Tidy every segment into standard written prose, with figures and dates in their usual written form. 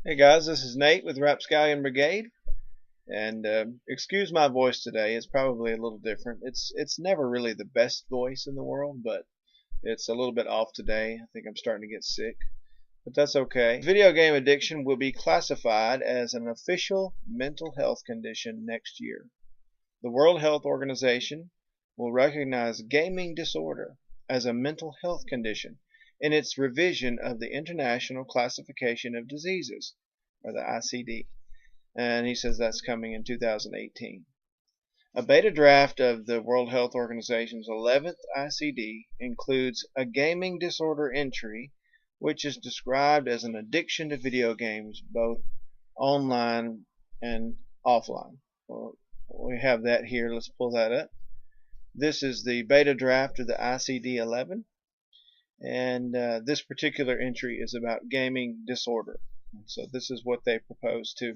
Hey guys, this is Nate with Rapscallion Brigade, and excuse my voice today. It's probably a little different. It's never really the best voice in the world, but it's a little bit off today. I think I'm starting to get sick, but that's okay. Video game addiction will be classified as an official mental health condition next year. The World Health Organization will recognize gaming disorder as a mental health condition in its revision of the International Classification of Diseases, or the ICD, and he says that's coming in 2018. A beta draft of the World Health Organization's 11th ICD includes a gaming disorder entry, which is described as an addiction to video games, both online and offline. Well, we have that here. Let's pull that up. This is the beta draft of the ICD-11, and this particular entry is about gaming disorder. So this is what they propose to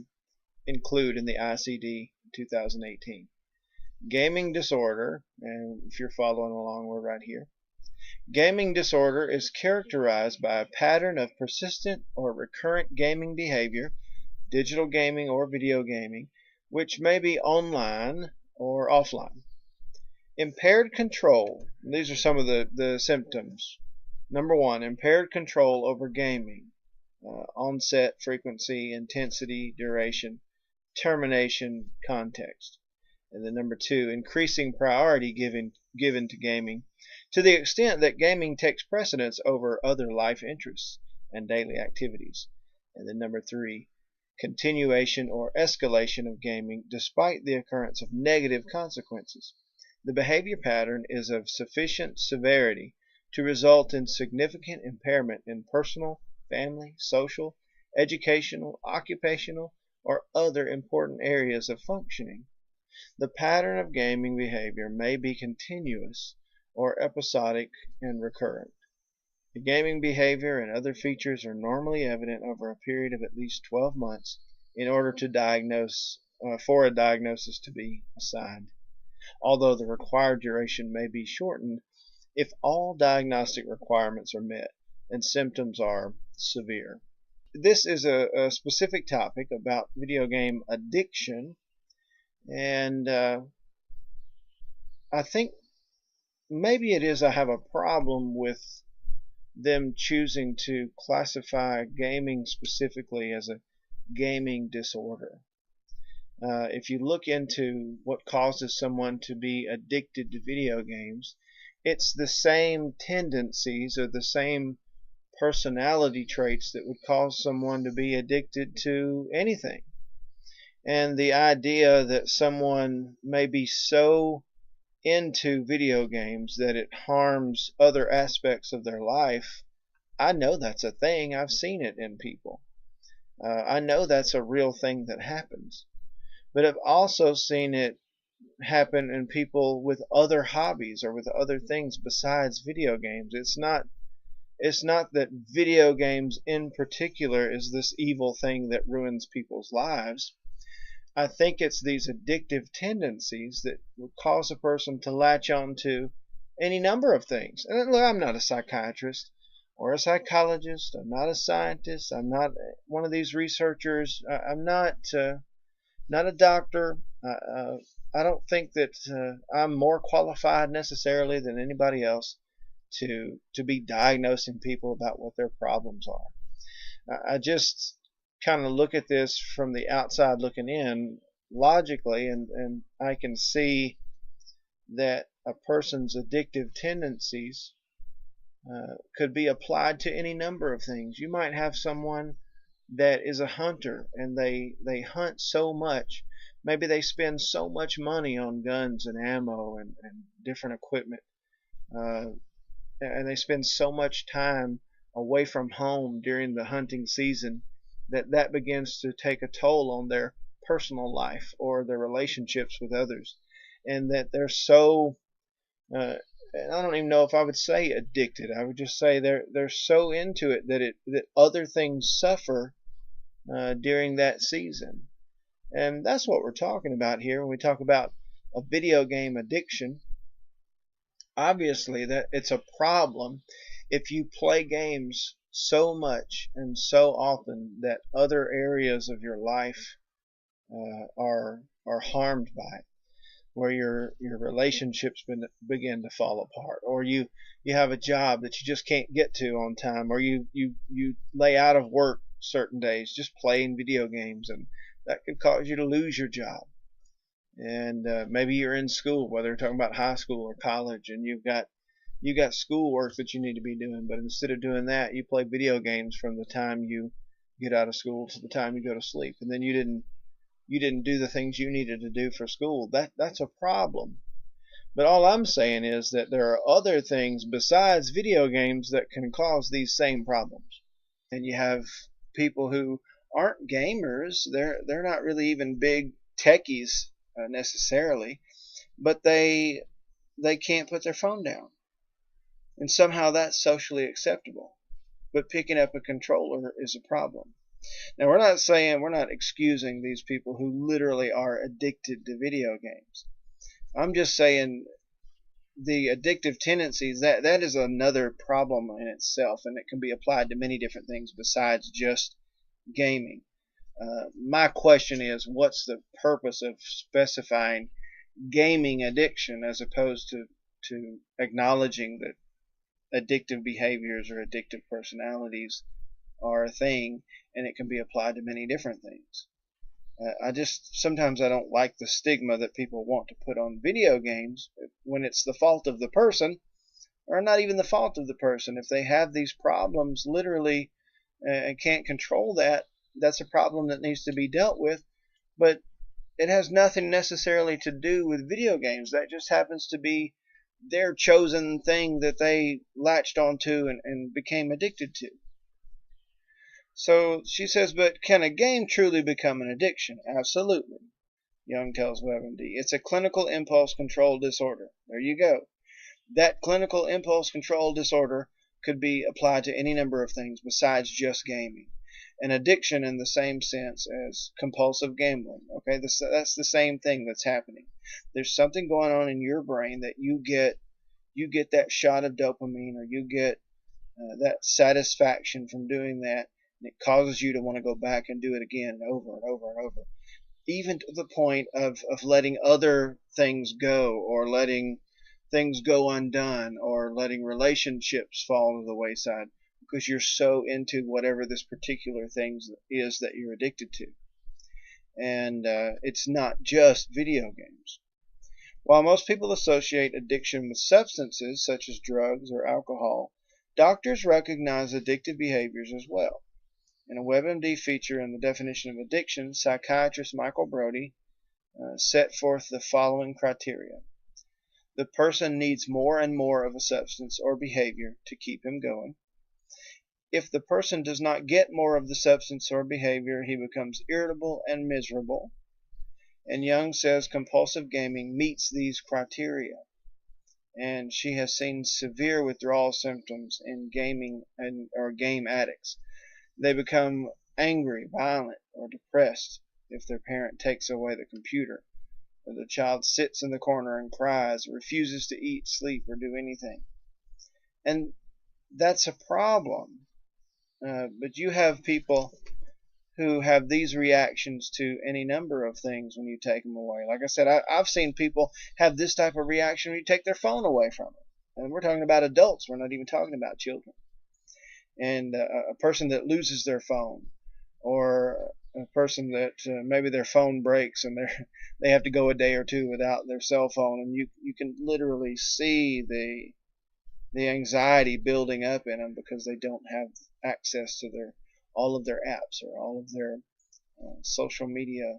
include in the ICD 2018. Gaming disorder, and if you're following along, we're right here. Gaming disorder is characterized by a pattern of persistent or recurrent gaming behavior, digital gaming or video gaming, which may be online or offline. Impaired control. These are some of the symptoms. Number one, impaired control over gaming. Onset, frequency, intensity, duration, termination, context. And then number two, increasing priority given to gaming to the extent that gaming takes precedence over other life interests and daily activities. And then number three, continuation or escalation of gaming despite the occurrence of negative consequences. The behavior pattern is of sufficient severity to result in significant impairment in personal, family, social, educational, occupational, or other important areas of functioning. The pattern of gaming behavior may be continuous or episodic and recurrent. The gaming behavior and other features are normally evident over a period of at least 12 months in order to diagnose for a diagnosis to be assigned, although the required duration may be shortened if all diagnostic requirements are met and symptoms are severe. This is a specific topic about video game addiction, and I think maybe it is I have a problem with them choosing to classify gaming specifically as a gaming disorder. If you look into what causes someone to be addicted to video games, it's the same tendencies or the same personality traits that would cause someone to be addicted to anything. And the idea that someone may be so into video games that it harms other aspects of their life, I know that's a thing. I've seen it in people. I know that's a real thing that happens. But I've also seen it happen in people with other hobbies or with other things besides video games. It's not that video games in particular is this evil thing that ruins people's lives. I think it's these addictive tendencies that would cause a person to latch on to any number of things. And look, I'm not a psychiatrist or a psychologist. I'm not a scientist. I'm not one of these researchers. I'm not a doctor. I don't think that I'm more qualified necessarily than anybody else to be diagnosing people about what their problems are. I just kind of look at this from the outside looking in logically, and I can see that a person's addictive tendencies could be applied to any number of things. You might have someone that is a hunter and they hunt so much. Maybe they spend so much money on guns and ammo and different equipment, and they spend so much time away from home during the hunting season that begins to take a toll on their personal life or their relationships with others, and that they're so I don't even know if I would say addicted. I would just say they're so into it that other things suffer during that season. And that's what we're talking about here when we talk about a video game addiction. Obviously, that it's a problem if you play games so much and so often that other areas of your life are harmed by it, where your relationships begin to fall apart, or you have a job that you just can't get to on time, or you lay out of work certain days just playing video games, and that could cause you to lose your job. And maybe you're in school, whether you're talking about high school or college, and you got schoolwork that you need to be doing, but instead of doing that, you play video games from the time you get out of school to the time you go to sleep, and then you didn't do the things you needed to do for school. That's a problem. But all I'm saying is that there are other things besides video games that can cause these same problems. And you have people who aren't gamers. They're not really even big techies necessarily, but they can't put their phone down, and somehow that's socially acceptable. But picking up a controller is a problem. Now, we're not excusing these people who literally are addicted to video games. I'm just saying the addictive tendencies, that is another problem in itself, and it can be applied to many different things besides just gaming. My question is, what's the purpose of specifying gaming addiction as opposed to acknowledging that addictive behaviors or addictive personalities are a thing, and it can be applied to many different things. Sometimes I don't like the stigma that people want to put on video games when it's the fault of the person, or not even the fault of the person. If they have these problems literally and can't control that, that's a problem that needs to be dealt with. But it has nothing necessarily to do with video games. That just happens to be their chosen thing that they latched onto and became addicted to. So she says, but can a game truly become an addiction? Absolutely. Young tells WebMD. It's a clinical impulse control disorder. There you go. That clinical impulse control disorder could be applied to any number of things besides just gaming. An addiction in the same sense as compulsive gambling. Okay, that's the same thing that's happening. There's something going on in your brain that you get that shot of dopamine, or you get that satisfaction from doing that, and it causes you to want to go back and do it again and over and over and over, even to the point of letting other things go, or letting things go undone, or letting relationships fall to the wayside, because you're so into whatever this particular thing is that you're addicted to. And it's not just video games. While most people associate addiction with substances such as drugs or alcohol, doctors recognize addictive behaviors as well. In a WebMD feature in the definition of addiction, psychiatrist Michael Brody set forth the following criteria. The person needs more and more of a substance or behavior to keep him going. If the person does not get more of the substance or behavior, he becomes irritable and miserable. And Young says compulsive gaming meets these criteria. And she has seen severe withdrawal symptoms in gaming or game addicts. They become angry, violent, or depressed if their parent takes away the computer, or the child sits in the corner and cries, refuses to eat, sleep, or do anything. And that's a problem. But you have people who have these reactions to any number of things when you take them away. Like I said, I've seen people have this type of reaction when you take their phone away from them. And we're talking about adults. We're not even talking about children. And a person that loses their phone, or a person that maybe their phone breaks and they have to go a day or two without their cell phone, and you can literally see the anxiety building up in them because they don't have access to all of their apps, or all of their social media,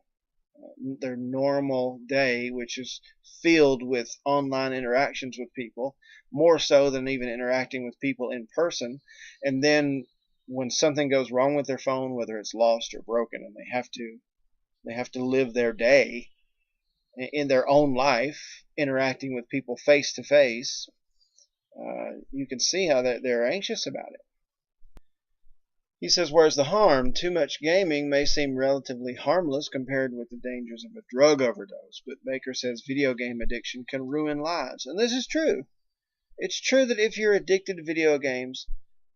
their normal day, which is filled with online interactions with people, more so than even interacting with people in person. And then when something goes wrong with their phone, whether it's lost or broken, and they have to live their day in their own life interacting with people face to face, you can see how they're anxious about it. He says, whereas the harm, too much gaming, may seem relatively harmless compared with the dangers of a drug overdose, but Baker says video game addiction can ruin lives. And this is true. It's true that if you're addicted to video games,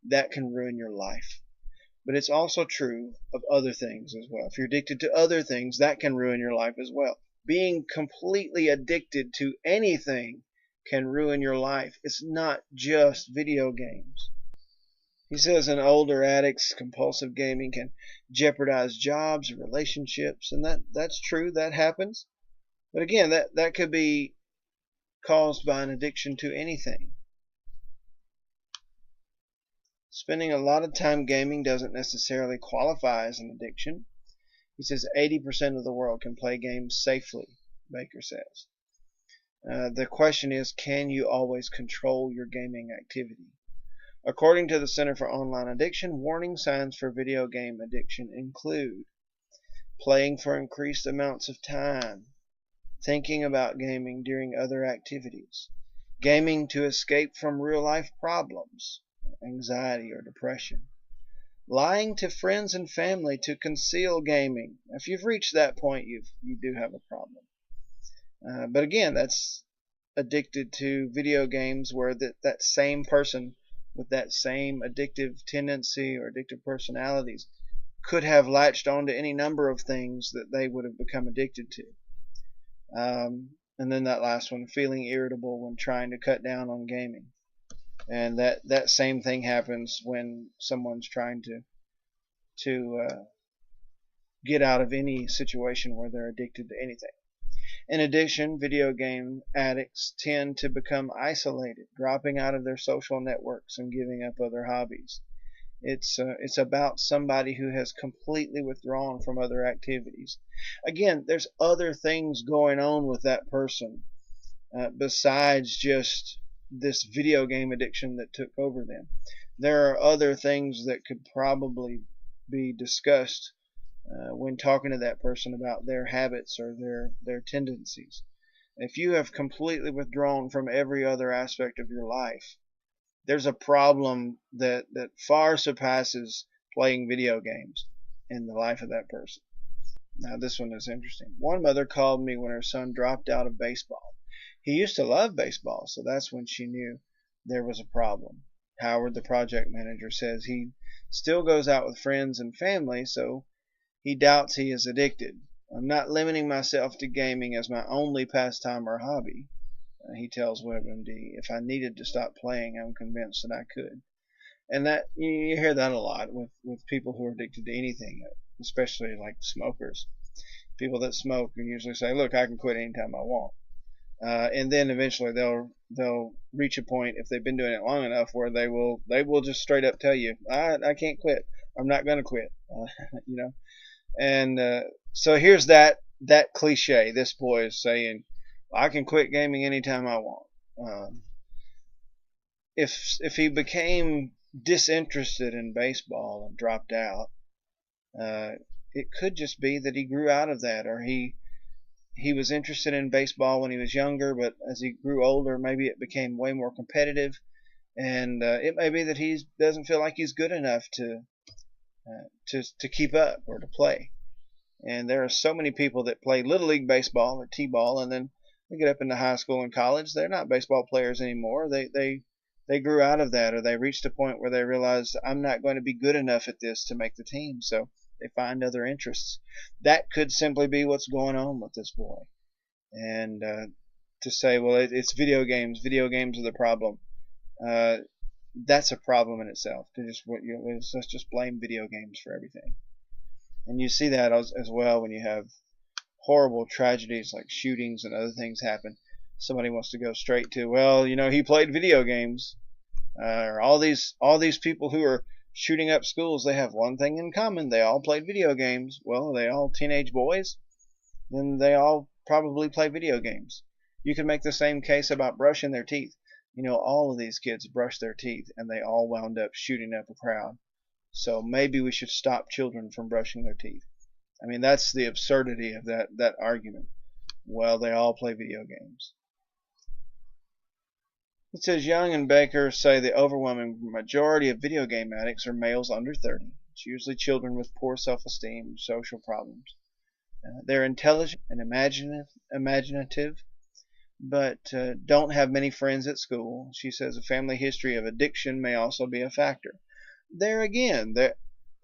that can ruin your life. But it's also true of other things as well. If you're addicted to other things, that can ruin your life as well. Being completely addicted to anything can ruin your life. It's not just video games. He says in older addicts, compulsive gaming can jeopardize jobs and relationships, and that's true. That happens. But again, that could be caused by an addiction to anything. Spending a lot of time gaming doesn't necessarily qualify as an addiction. He says 80% of the world can play games safely, Baker says. The question is, can you always control your gaming activity? According to the Center for Online Addiction, warning signs for video game addiction include playing for increased amounts of time, thinking about gaming during other activities, gaming to escape from real-life problems, anxiety or depression, lying to friends and family to conceal gaming. If you've reached that point, you do have a problem. But again, that's addicted to video games where that same person with that same addictive tendency or addictive personalities could have latched onto any number of things that they would have become addicted to. And then that last one, feeling irritable when trying to cut down on gaming. And that same thing happens when someone's trying to get out of any situation where they're addicted to anything. In addition, video game addicts tend to become isolated, dropping out of their social networks and giving up other hobbies. It's about somebody who has completely withdrawn from other activities. Again, there's other things going on with that person besides just this video game addiction that took over them. There are other things that could probably be discussed when talking to that person about their habits or their tendencies. If you have completely withdrawn from every other aspect of your life, there's a problem that far surpasses playing video games in the life of that person. Now this one is interesting. One mother called me when her son dropped out of baseball. He used to love baseball, so that's when she knew there was a problem. Howard, the project manager, says he still goes out with friends and family, so he doubts he is addicted. I'm not limiting myself to gaming as my only pastime or hobby. He tells WebMD, if I needed to stop playing, I'm convinced that I could. And that you hear that a lot with people who are addicted to anything, especially like smokers. People that smoke usually say, look, I can quit anytime I want. And then eventually they'll reach a point, if they've been doing it long enough, where they will just straight up tell you, I can't quit. I'm not going to quit. You know. And so here's that cliche. This boy is saying, I can quit gaming anytime I want. If he became disinterested in baseball and dropped out, it could just be that he grew out of that, or he was interested in baseball when he was younger, but as he grew older, maybe it became way more competitive, and it may be that he doesn't feel like he's good enough to keep up or to play. And there are so many people that play Little League baseball or T-ball, and then they get up into high school and college. They're not baseball players anymore. They grew out of that, or they reached a point where they realized, I'm not going to be good enough at this to make the team, so they find other interests. That could simply be what's going on with this boy. And to say, well, it's video games are the problem, that's a problem in itself. Let's just blame video games for everything. And you see that as well when you have horrible tragedies like shootings and other things happen. Somebody wants to go straight to, well, he played video games. Or all these people who are shooting up schools, they have one thing in common. They all played video games. Well, are they all teenage boys? Then they all probably play video games. You can make the same case about brushing their teeth. All of these kids brush their teeth, and they all wound up shooting up a crowd. So maybe we should stop children from brushing their teeth. I mean, that's the absurdity of that argument. Well, they all play video games. It says Young and Baker say the overwhelming majority of video game addicts are males under 30. It's usually children with poor self-esteem and social problems. They're intelligent and imaginative, but don't have many friends at school. She says a family history of addiction may also be a factor. there again,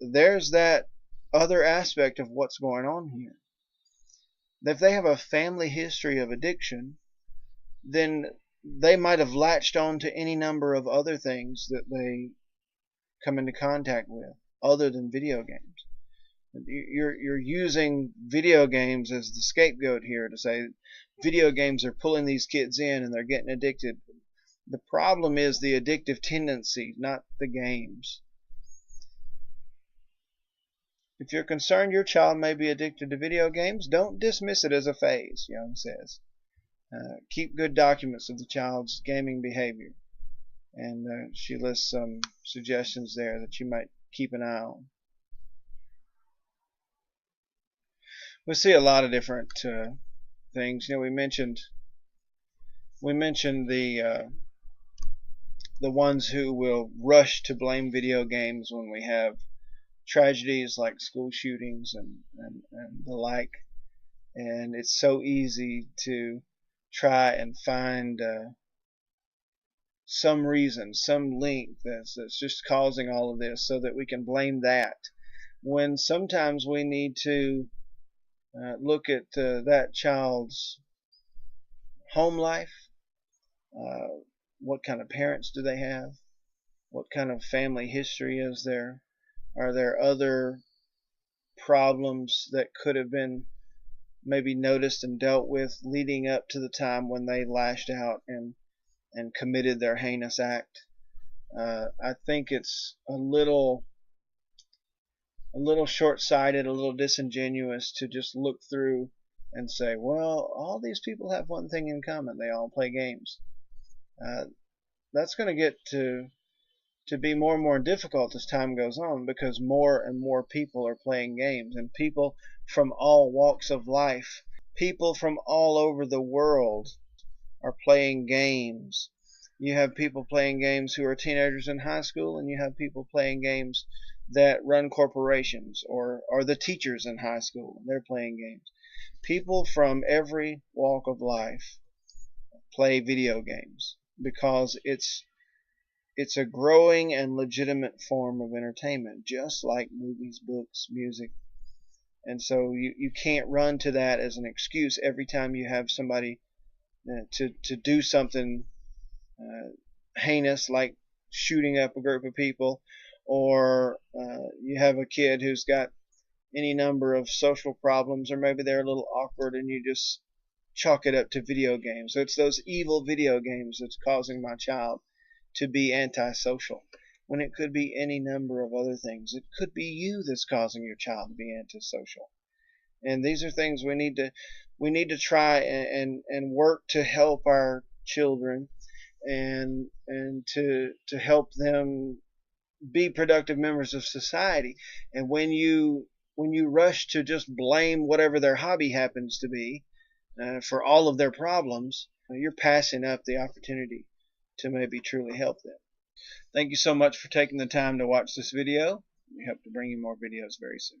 there's that other aspect of what's going on here. If they have a family history of addiction, then they might have latched on to any number of other things that they come into contact with other than video games. You're using video games as the scapegoat here to say video games are pulling these kids in and they're getting addicted. The problem is the addictive tendency, not the games. If you're concerned your child may be addicted to video games, don't dismiss it as a phase, Young says. Keep good documents of the child's gaming behavior. And she lists some suggestions there that you might keep an eye on. We see a lot of different things. We mentioned the ones who will rush to blame video games when we have tragedies like school shootings and the like, and it's so easy to try and find some reason, some link that's just causing all of this so that we can blame that, when sometimes we need to look at that child's home life. What kind of parents do they have? What kind of family history is there? Are there other problems that could have been maybe noticed and dealt with leading up to the time when they lashed out and committed their heinous act? I think it's a little short-sighted, a little disingenuous to just look through and say, well, all these people have one thing in common: they all play games. That's going to get to be more and more difficult as time goes on, because more and more people are playing games, and people from all walks of life, people from all over the world are playing games. You have people playing games who are teenagers in high school, and you have people playing games that run corporations or are the teachers in high school, and they're playing games. People from every walk of life play video games because it's a growing and legitimate form of entertainment, just like movies, books, music. And so you can't run to that as an excuse every time you have somebody to do something heinous, like shooting up a group of people, or you have a kid who's got any number of social problems, or maybe they're a little awkward, and you just chalk it up to video games. So it's those evil video games that's causing my child to be antisocial, when it could be any number of other things. It could be you that's causing your child to be antisocial. And these are things we need to try and work to help our children, and to help them be productive members of society. And when you rush to just blame whatever their hobby happens to be for all of their problems, you're passing up the opportunity to maybe truly help them. Thank you so much for taking the time to watch this video. We hope to bring you more videos very soon.